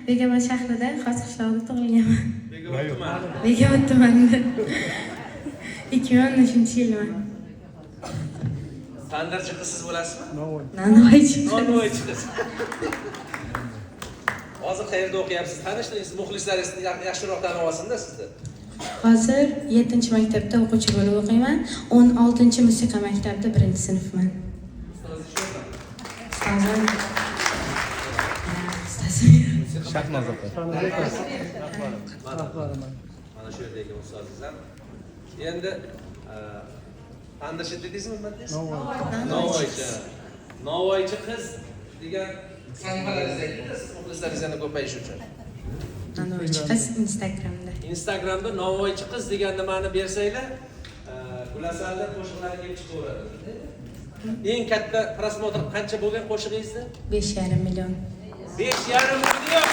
Bekobod shahrida, Xos qishlog'ida tug'ilganman. Bekobod tumani. Bekobod tumanida. 2013-yilman. Tandirchi qizsiz bo'lasizmi? Navoiychi. Navoiychi qiz. Hozir qayerda o'qiyapsiz? Tanishlaringiz, muxlislaringiz yaxshiroq tanib olsin-da sizni. Hozir 7-maktabda o'quvchi bo'lib o'qiyman. 16-musiqa maktabida 1-sinfman. Ustozim. Shahnoz opa. Mana shu yerdagi ustozingizlar. Endi tandirchi dedingizmi nima dedingiz? Navoiychi. Navoiychi qiz degan sahifalaringizni aytdingiz, muxlislaringiz yana ko'payishi uchun. Navoiychi qiz Instagramda. Instagramda Navoiychi qiz degan nimani bersanglar, Gulasalda qo'shiqlari kelib chiqaveradi. Eng katta prosmotr qancha bo'lgan qo'shig'ingizda? 5,5 million. 5,5 million.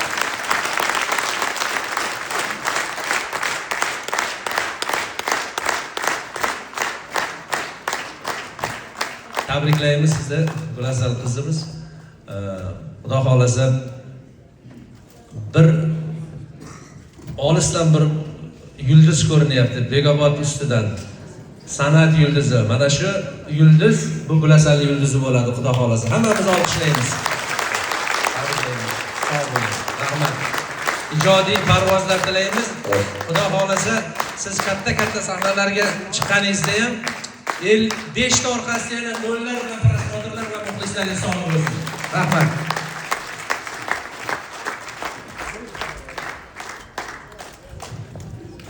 Tabriklaymiz sizni, Gulasal qizimiz. Xudo xolasa bir olisdan bir yulduz ko'rinyapti Bekobod ustidan. San'at yulduzi. Mana shu yulduz bu Gulasal yulduzi bo'ladi, Xudo xolasa. Hammamiz olqishlaymiz. Rahmat. Ijodiy parvozlar tilaymiz. Xudo xolasa siz katta sahnalarga chiqqaningizda ham 5 ta orqasida yana do'llar va prosmotr va muxlislaringiz sog' bo'lsin. Rahmat.